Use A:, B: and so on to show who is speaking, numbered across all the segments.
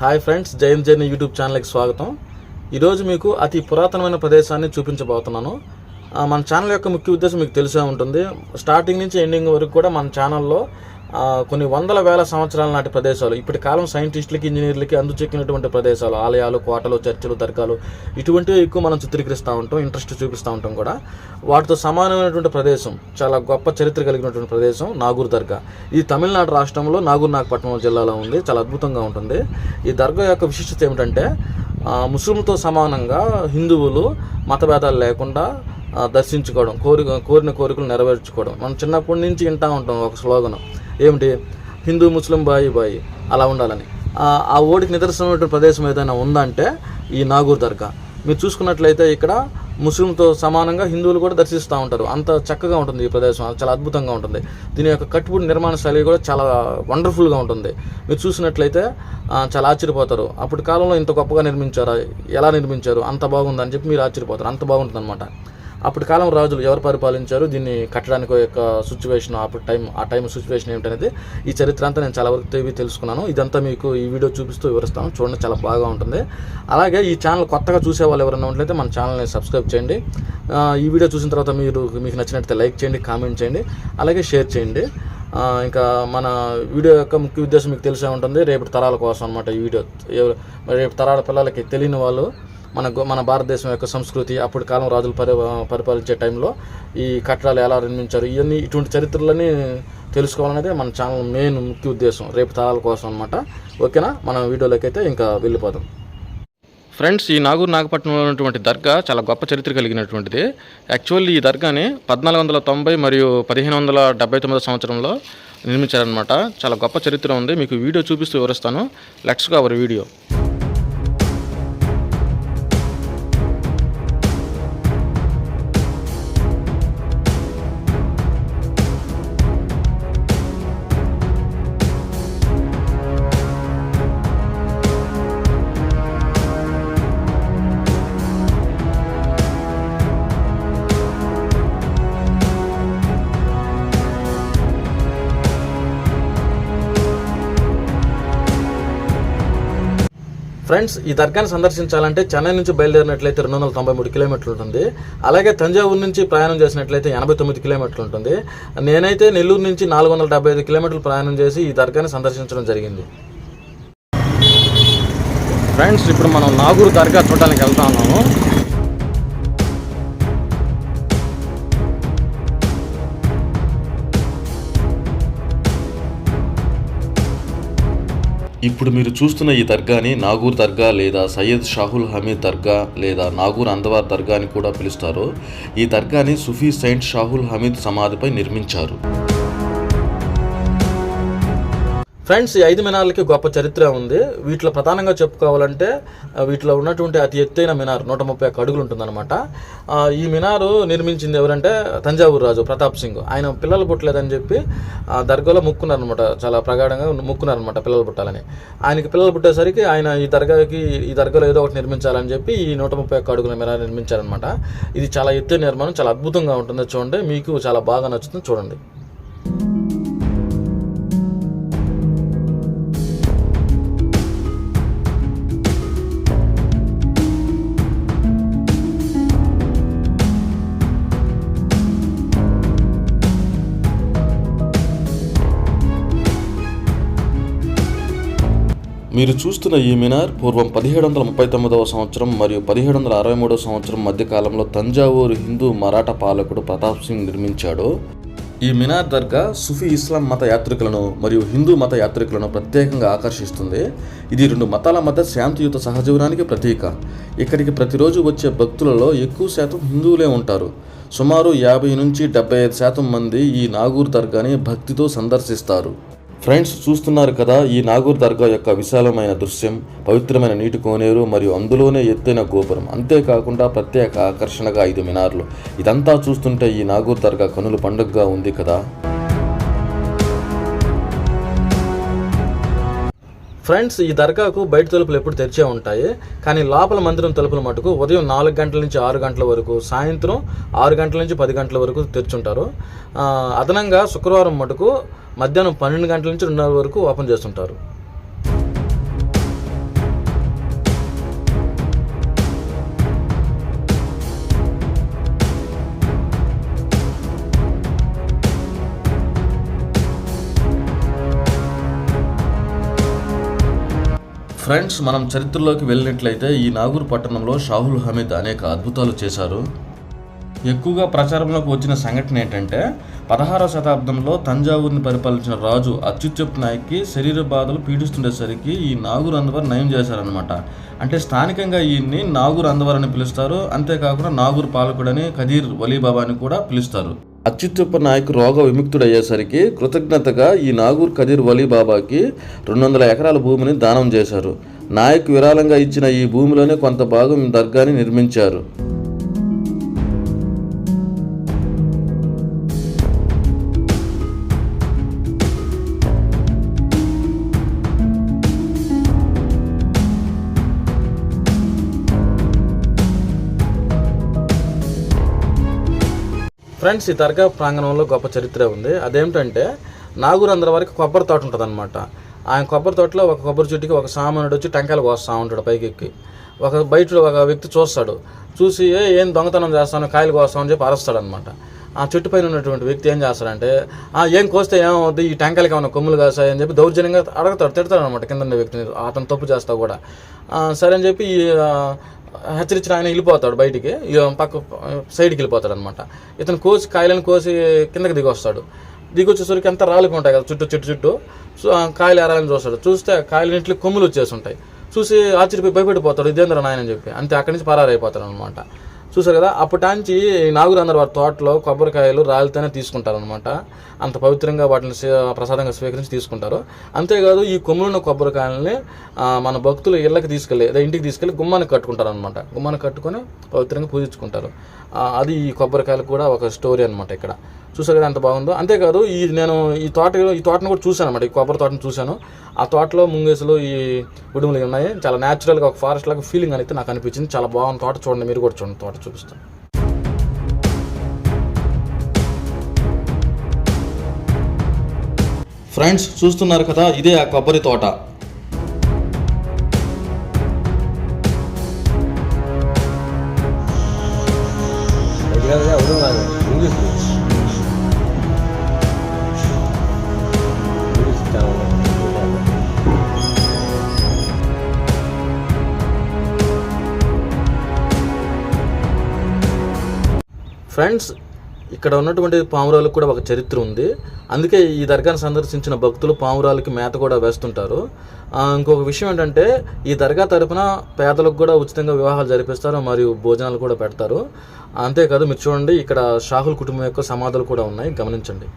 A: Hi friends, Jain journey YouTube ఛానల్కి స్వాగతం. ఈరోజు మీకు అతి పురాతనమైన ప్రదేశాన్ని చూపించబోతున్నాను. మన ఛానల్ యొక్క ముఖ్య ఉద్దేశం మీకు తెలిసే ఉంటుంది. స్టార్టింగ్ నుంచి ఎండింగ్ వరకు కూడా మన ఛానల్లో కొన్ని వందల వేల సంవత్సరాల నాటి ప్రదేశాలు, ఇప్పటి కాలం సైంటిస్టులకి ఇంజనీర్లకి అందుచెక్కినటువంటి ప్రదేశాలు, ఆలయాలు, కోటలు, చర్చిలు, దర్గాలు ఇటువంటివి ఎక్కువ మనం చిత్రీకరిస్తూ ఉంటాం, ఇంట్రెస్ట్ చూపిస్తూ ఉంటాం కూడా. వాటితో సమానమైనటువంటి ప్రదేశం, చాలా గొప్ప చరిత్ర కలిగినటువంటి ప్రదేశం నాగూర్ దర్గా. ఇది తమిళనాడు రాష్ట్రంలో నాగూర్ నాగపట్నం జిల్లాలో ఉంది. చాలా అద్భుతంగా ఉంటుంది. ఈ దర్గా యొక్క విశిష్టత ఏమిటంటే ముస్లింలతో సమానంగా హిందువులు మతభేదాలు లేకుండా దర్శించుకోవడం, కోరిన కోరికలు నెరవేర్చుకోవడం. మనం చిన్నప్పటి నుంచి వింటూ ఉంటాం ఒక స్లోగన్, ఏమిటి, హిందూ ముస్లిం బాయి బాయి, అలా ఉండాలని. ఆ ఓడికి నిదర్శనమైన ప్రదేశం ఏదైనా ఉందంటే ఈ నాగూర్ దర్గా. మీరు చూసుకున్నట్లయితే ఇక్కడ ముస్లింతో సమానంగా హిందువులు కూడా దర్శిస్తూ ఉంటారు. అంత చక్కగా ఉంటుంది ఈ ప్రదేశం, చాలా అద్భుతంగా ఉంటుంది. దీని యొక్క కట్టుబడి నిర్మాణ శైలి కూడా చాలా వండర్ఫుల్గా ఉంటుంది. మీరు చూసినట్లయితే చాలా ఆశ్చర్యపోతారు. అప్పటి కాలంలో ఇంత గొప్పగా నిర్మించారా, ఎలా నిర్మించారు, అంత బాగుందని చెప్పి మీరు ఆశ్చర్యపోతారు. అంత బాగుంటుంది అనమాట. అప్పటి కాలం రాజులు ఎవరు పరిపాలించారు, దీన్ని కట్టడానికి యొక్క సిచ్యువేషన్, ఆ టైం సిచ్యువేషన్ ఏమిటనేది ఈ చరిత్ర అంతా నేను చాలా వరకు తెలుసుకున్నాను. ఇదంతా మీకు ఈ వీడియో చూపిస్తూ వివరిస్తాను. చూడండి, చాలా బాగా ఉంటుంది. అలాగే ఈ ఛానల్ కొత్తగా చూసే వాళ్ళు ఎవరైనా ఉన్నట్లయితే మన ఛానల్ని సబ్స్క్రైబ్ చేయండి. ఈ వీడియో చూసిన తర్వాత మీకు నచ్చినట్లయితే లైక్ చేయండి, కామెంట్ చేయండి, అలాగే షేర్ చేయండి. ఇంకా మన వీడియో యొక్క ముఖ్య ఉద్దేశం మీకు తెలిసే ఉంటుంది, రేపటి తరాల కోసం అనమాట. ఈ వీడియో రేపు తరాల పిల్లలకి తెలియని వాళ్ళు మన భారతదేశం యొక్క సంస్కృతి, అప్పటి కాలం రాజులు పరిపాలించే టైంలో ఈ కట్టడాలు ఎలా నిర్మించారు, ఇటువంటి చరిత్రలని తెలుసుకోవాలనేది మన ఛానల్ మెయిన్ ముఖ్య ఉద్దేశం, రేపు తరాల కోసం అనమాట. ఓకేనా, మన వీడియోలోకి అయితే ఇంకా వెళ్ళిపోదాం. ఫ్రెండ్స్, ఈ నాగూర్ నాగపట్నంలో ఉన్నటువంటి దర్గా చాలా గొప్ప చరిత్ర కలిగినటువంటిది. యాక్చువల్లీ ఈ దర్గాని 1490 మరియు 1579 సంవత్సరంలో నిర్మించారనమాట. చాలా గొప్ప చరిత్ర ఉంది. మీకు వీడియో చూపిస్తూ వివరిస్తాను. Let's go our video. Friends, ఈ దర్గాని సందర్శించాలంటే చెన్నై నుంచి బయలుదేరినట్లయితే 293 కిలోమీటర్లు ఉంటుంది. అలాగే తంజావూరు నుంచి ప్రయాణం చేసినట్లయితే 89 కిలోమీటర్లు ఉంటుంది. నేనైతే నెల్లూరు నుంచి 475 కిలోమీటర్లు ప్రయాణం చేసి ఈ దర్గాని సందర్శించడం జరిగింది. ఫ్రెండ్స్, ఇప్పుడు మనం నాగూర్ దర్గా చూడడానికి వెళ్తా ఉన్నాము. ఇప్పుడు మీరు చూస్తున్న ఈ దర్గాని నాగూర్ దర్గా లేదా సయ్యద్ షాహుల్ హమీద్ దర్గా లేదా నాగూర్ అందవార్ దర్గా అని కూడా పిలుస్తారు. ఈ దర్గాని సుఫీ సెయింట్ షాహుల్ హమీద్ సమాధిపై నిర్మించారు. ఫ్రెండ్స్, ఈ 5 మినార్లకి గొప్ప చరిత్ర ఉంది. వీటిలో ప్రధానంగా చెప్పుకోవాలంటే వీటిలో ఉన్నటువంటి అతి ఎత్తైన మినార్ 131 అడుగులు ఉంటుందన్నమాట. ఈ మినారు నిర్మించింది ఎవరంటే తంజావూరు రాజు ప్రతాప్ సింగ్. ఆయన పిల్లలు పుట్టలేదని చెప్పి దర్గాలో మొక్కున్నారనమాట, చాలా ప్రగాఢంగా మొక్కున్నారనమాట పిల్లలు పుట్టాలని. ఆయనకి పిల్లలు పుట్టేసరికి ఆయన ఈ దర్గాలో ఏదో ఒకటి నిర్మించాలని చెప్పి ఈ 131 అడుగుల మినార్ నిర్మించారనమాట. ఇది చాలా ఎత్తైన నిర్మాణం, చాలా అద్భుతంగా ఉంటుంది. చూడండి, మీకు చాలా బాగా నచ్చుతుంది. చూడండి. మీరు చూస్తున్న ఈ మినార్ పూర్వం 1739 సంవత్సరం మరియు 1763 సంవత్సరం మధ్యకాలంలో తంజావూరు హిందూ మరాఠా పాలకుడు ప్రతాప్ సింగ్ నిర్మించాడు. ఈ మినార్ దర్గా సుఫీ ఇస్లాం మత యాత్రికులను మరియు హిందూ మత యాత్రికులను ప్రత్యేకంగా ఆకర్షిస్తుంది. ఇది 2 మతాల మధ్య శాంతియుత సహజీవనానికి ప్రతీక. ఇక్కడికి ప్రతిరోజు వచ్చే భక్తులలో ఎక్కువ శాతం హిందువులే ఉంటారు. సుమారు 50 నుంచి 75% మంది ఈ నాగూర్ దర్గాని భక్తితో సందర్శిస్తారు. ఫ్రెండ్స్, చూస్తున్నారు కదా ఈ నాగూర్ దర్గా యొక్క విశాలమైన దృశ్యం, పవిత్రమైన నీటి కోనేరు మరియు అందులోనే ఎత్తైన గోపురం, అంతేకాకుండా ప్రత్యేక ఆకర్షణగా 5 మినార్లు. ఇదంతా చూస్తుంటే ఈ నాగూర్ దర్గా కనుల పండుగగా ఉంది కదా. ఫ్రెండ్స్, ఈ దర్గాకు బయట తలుపులు ఎప్పుడు తెరిచే ఉంటాయి, కానీ లోపల మందిరం తలుపులు మటుకు ఉదయం 4 గంటల నుంచి 6 గంటల వరకు, సాయంత్రం 6 గంటల నుంచి 10 గంటల వరకు తెరిచుంటారు. అదనంగా శుక్రవారం మటుకు మధ్యాహ్నం 12 గంటల నుంచి 2:30 వరకు ఓపెన్ చేస్తుంటారు. ఫ్రెండ్స్, మనం చరిత్రలోకి వెళ్ళినట్లయితే ఈ నాగూర్ పట్టణంలో షాహుల్ హమీద్ అనేక అద్భుతాలు చేశారు. ఎక్కువగా ప్రచారంలోకి వచ్చిన సంఘటన ఏంటంటే 16వ శతాబ్దంలో తంజావూరుని పరిపాలించిన రాజు అచ్యుత్యప్ నాయక్కి శరీర బాధలు పీడిస్తుండేసరికి ఈ నాగూర్ అందవర్ నయం చేశారనమాట. అంటే స్థానికంగా ఈయన్ని నాగూర్ అందవర్ అని పిలుస్తారు. అంతేకాకుండా నాగూర్ పాలకుడని ఖదీర్ వలీబాబా అని కూడా పిలుస్తారు. అచ్యుత్యప్ప నాయక్ రోగ విముక్తుడయ్యేసరికి కృతజ్ఞతగా ఈ నాగూర్ ఖదీర్ వలీబాబాకి 200 ఎకరాల భూమిని దానం చేశారు. నాయక్ విరాళంగా ఇచ్చిన ఈ భూమిలోనే కొంత భాగం దర్గాని నిర్మించారు. ఫ్రెండ్స్, ఈ దర్గా ప్రాంగణంలో గొప్ప చరిత్ర ఉంది. అదేమిటంటే నాగూర్ అందరి వారికి కొబ్బరి తోట ఉంటుంది అనమాట. ఆయన కొబ్బరి తోటలో ఒక కొబ్బరి చెట్టుకి ఒక సామానుడు వచ్చి టెంకాయలు కోస్తూ ఉంటాడు పైకి ఎక్కి. బయట ఒక వ్యక్తి చూస్తాడు. చూసి ఏం దొంగతనం చేస్తాను, కాయలు కోస్తామని చెప్పి అరుస్తాడు అనమాట. ఆ చెట్టు పైన ఉన్నటువంటి వ్యక్తి ఏం చేస్తాడంటే ఏం కోస్తే ఏమవుద్ది, ఈ టెంకాయలకి ఏమైనా కొమ్ములు కాస్తాయని చెప్పి దౌర్జన్యంగా తిడతాడు అనమాట కింద ఉన్న వ్యక్తిని. అతను తప్పు చేస్తా కూడా సరే అని చెప్పి హెచ్చరించిన ఆయన వెళ్ళిపోతాడు బయటికి, పక్క సైడ్కి వెళ్ళిపోతాడు అనమాట. ఇతను కాయలను కోసి కిందకి దిగొస్తాడు. దిగొచ్చేసరికి అంతా రాలిపోయి ఉంటాయి కదా చెట్టు చుట్టూ. సో కాయలు ఏరాలని చూస్తే కాయలన్నింటికి కొమ్ములు వచ్చేసి ఉంటాయి. చూసి ఆశ్చర్యపోయి భయపడిపోతాడు, ఇదేంద్ర నాయన చెప్పి. అంతే అక్కడి నుంచి పరారైపోతాడు అనమాట. చూసారు కదా, అప్పటాంచి నాగూర్ అందరు వారి తోటలో కొబ్బరికాయలు రాలితేనే తీసుకుంటారు అనమాట. అంత పవిత్రంగా వాటిని ప్రసాదంగా స్వీకరించి తీసుకుంటారు. అంతేకాదు ఈ కొమ్ములున్న కొబ్బరికాయలని మన భక్తులు ఇంటికి తీసుకెళ్ళి గుమ్మానికి కట్టుకుంటారు అనమాట. గుమ్మానికి కట్టుకొని పవిత్రంగా పూజించుకుంటారు. అది ఈ కొబ్బరికాయలు కూడా ఒక స్టోరీ అనమాట. ఇక్కడ చూసారు కదా ఎంత బాగుందో. అంతేకాదు నేను ఈ తోటను కూడా చూశాను అనమాట. ఈ కొబ్బరి తోటను చూశాను. ఆ తోటలో ముంగేసులు ఈ ఉడుములు ఉన్నాయి. చాలా న్యాచురల్గా ఒక ఫారెస్ట్ లాగా ఫీలింగ్ అయితే నాకు అనిపించింది. చాలా బాగుంది తోట. చూడండి, మీరు కూడా చూడండి, తోట చూపిస్తాను. ఫ్రెండ్స్, చూస్తున్నారు కదా, ఇదే ఆ కొబ్బరి తోట. ఫ్రెండ్స్, ఇక్కడ ఉన్నటువంటి పావురాలకు కూడా ఒక చరిత్ర ఉంది. అందుకే ఈ దర్గాను సందర్శించిన భక్తులు పావురాలకి మేత కూడా వేస్తుంటారు. ఇంకొక విషయం ఏంటంటే ఈ దర్గా తరపున పేదలకు కూడా ఉచితంగా వివాహాలు జరిపిస్తారు మరియు భోజనాలు కూడా పెడతారు. అంతేకాదు మీరు చూడండి, ఇక్కడ షాహుల్ కుటుంబం యొక్క సమాధులు కూడా ఉన్నాయి, గమనించండి.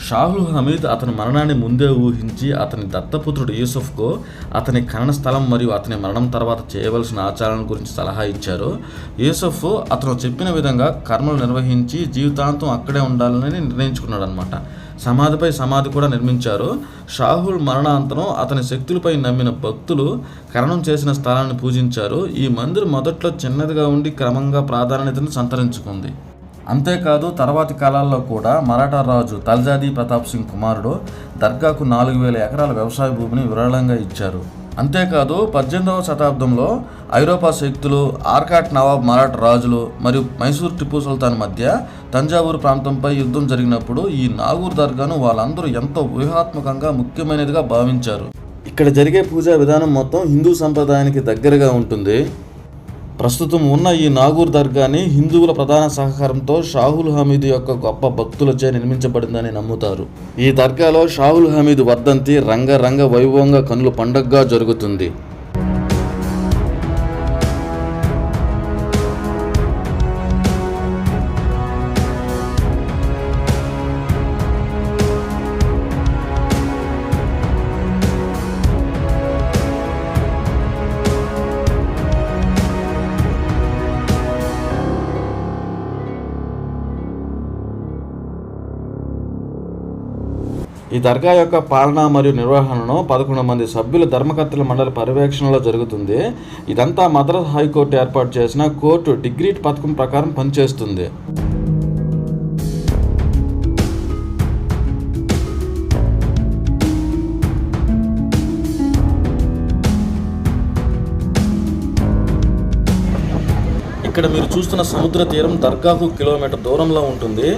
A: షాహుల్ హమీద్ అతని మరణాన్ని ముందే ఊహించి అతని దత్తపుత్రుడు యూసుఫ్కు అతని ఖనన స్థలం మరియు అతని మరణం తర్వాత చేయవలసిన ఆచారాల గురించి సలహా ఇచ్చారు. యూసుఫ్ అతను చెప్పిన విధంగా కర్మలు నిర్వహించి జీవితాంతం అక్కడే ఉండాలని నిర్ణయించుకున్నాడు అనమాట. సమాధిపై సమాధి కూడా నిర్మించారు. షాహుల్ మరణాంతరం అతని శక్తులపై నమ్మిన భక్తులు ఖననం చేసిన స్థలాన్ని పూజించారు. ఈ మందిరం మొదట్లో చిన్నదిగా ఉండి క్రమంగా ప్రాధాన్యతను సంతరించుకుంది. అంతేకాదు తర్వాతి కాలాల్లో కూడా మరాఠా రాజు తల్జాదీ ప్రతాప్ సింగ్ కుమారుడు దర్గాకు 4000 ఎకరాల వ్యవసాయ భూమిని విరాళంగా ఇచ్చారు. అంతేకాదు 18వ శతాబ్దంలో ఐరోపా శక్తులు, ఆర్కాట్ నవాబ్ మరాఠా రాజులు మరియు మైసూర్ టిప్పు సుల్తాన్ మధ్య తంజావూరు ప్రాంతంపై యుద్ధం జరిగినప్పుడు ఈ నాగూర్ దర్గాను వాళ్ళందరూ ఎంతో వ్యూహాత్మకంగా ముఖ్యమైనదిగా భావించారు. ఇక్కడ జరిగే పూజా విధానం మొత్తం హిందూ సంప్రదాయానికి దగ్గరగా ఉంటుంది. ప్రస్తుతం ఉన్న ఈ నాగూర్ దర్గాని హిందువుల ప్రధాన సహకారంతో షాహుల్ హమీద్ యొక్క గొప్ప భక్తులచే నిర్మించబడిందని నమ్ముతారు. ఈ దర్గాలో షాహుల్ హమీద్ వర్ధంతి రంగ వైభవంగా కన్నుల పండగగా జరుగుతుంది. ఈ దర్గా యొక్క పాలన మరియు నిర్వహణను 11 మంది సభ్యుల ధర్మకర్తల మండలి పర్యవేక్షణలో జరుగుతుంది. ఇదంతా మద్రాస్ హైకోర్టు ఏర్పాటు చేసిన కోర్టు డిగ్రీ పథకం ప్రకారం పనిచేస్తుంది. ఇక్కడ మీరు చూస్తున్న సముద్ర తీరం దర్గాకు కిలోమీటర్ దూరంలో ఉంటుంది.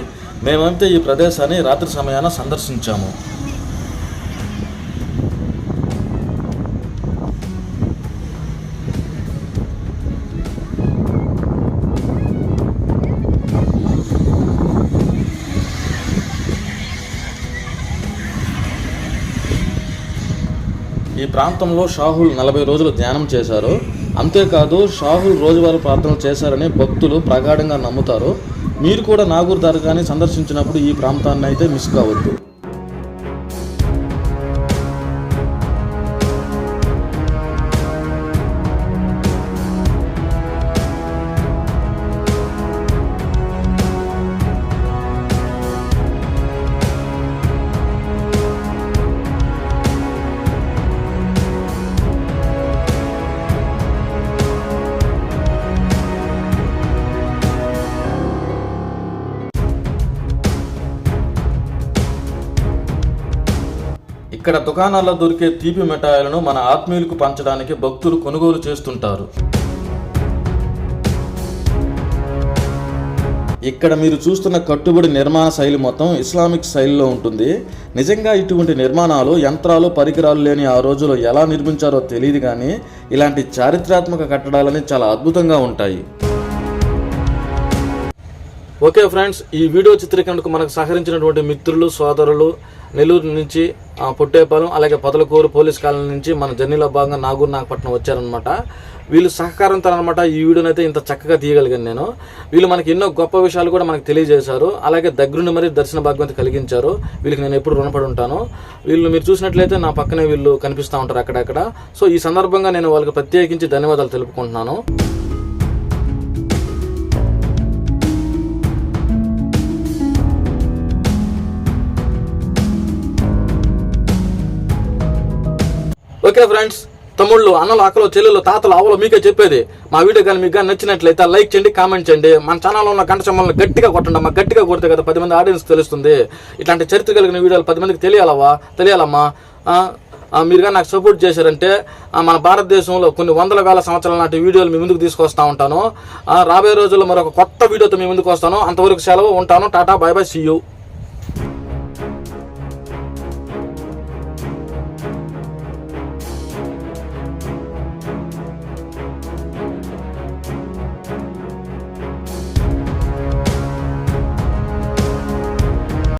A: మేమైతే ఈ ప్రదేశాన్ని రాత్రి సమయాన సందర్శించాము. ఈ ప్రాంతంలో షాహుల్ 40 రోజులు ధ్యానం చేశారు. అంతేకాదు షాహుల్ రోజువారీ ప్రార్థనలు చేశారని భక్తులు ప్రగాఢంగా నమ్ముతారు. మీరు కూడా నాగూర్ దర్గాని సందర్శించినప్పుడు ఈ ప్రాంతాన్ని అయితే మిస్ కావద్దు. ఇక్కడ దుకాణాల్లో దొరికే తీపి మిఠాయిలను మన ఆత్మీయులకు పంచడానికి భక్తులు కొనుగోలు చేస్తుంటారు. ఇక్కడ మీరు చూస్తున్న కట్టుబడి నిర్మాణ శైలి మొత్తం ఇస్లామిక్ శైలిలో ఉంటుంది. నిజంగా ఇటువంటి నిర్మాణాలు, యంత్రాలు, పరికరాలు లేని ఆ రోజుల్లో ఎలా నిర్మించారో తెలియదు, కానీ ఇలాంటి చారిత్రాత్మక కట్టడాలని చాలా అద్భుతంగా ఉంటాయి. ఓకే ఫ్రెండ్స్, ఈ వీడియో చిత్రీకరణకు మనకు సహకరించినటువంటి మిత్రులు, సోదరులు నెల్లూరు నుంచి, పొట్టేపాలెం, అలాగే పొదలకూరు పోలీస్ కాలనీ నుంచి మన జర్నీలో భాగంగా నాగూర్ నాగపట్నం వచ్చారనమాట. వీళ్ళు సహకారంతో అనమాట ఈ వీడియోని అయితే ఇంత చక్కగా తీయగలిగాను నేను. వీళ్ళు మనకి ఎన్నో గొప్ప విషయాలు కూడా మనకు తెలియజేశారు. అలాగే దగ్గరుండి మరి దర్శన భాగ్యం కలిగించారు. వీళ్ళకి నేను ఎప్పుడు రుణపడి ఉంటాను. వీళ్ళు మీరు చూసినట్లయితే నా పక్కనే వీళ్ళు కనిపిస్తూ ఉంటారు అక్కడక్కడ. సో ఈ సందర్భంగా నేను వాళ్ళకి ప్రత్యేకించి ధన్యవాదాలు తెలుపుకుంటున్నాను. ఓకే ఫ్రెండ్స్, తమ్ముళ్ళు, అన్నలు, అక్కలు, చెల్లెలు, తాతలు, ఆవులు మీకే చెప్పేది, మా వీడియో కానీ మీకు కానీ నచ్చినట్లయితే లైక్ చేయండి, కామెంట్ చేయండి. మన ఛానల్లో ఉన్న గంట సింబల్ని గట్టిగా కొట్టండి అమ్మా. గట్టిగా కొడితే కదా 10 మంది ఆడియన్స్ తెలుస్తుంది. ఇట్లాంటి చరిత్ర కలిగిన వీడియోలు 10 మందికి తెలియాలమ్మా. మీరు కానీ నాకు సపోర్ట్ చేశారంటే మన భారతదేశంలో కొన్ని వందల వేల సంవత్సరాల నాటి వీడియోలు మీ ముందుకు తీసుకొస్తా ఉంటాను. రాబోయే రోజుల్లో మరొక కొత్త వీడియోతో మీ ముందుకు వస్తాను. అంతవరకు సెలవు. ఉంటాను. Tata, bye bye, see you.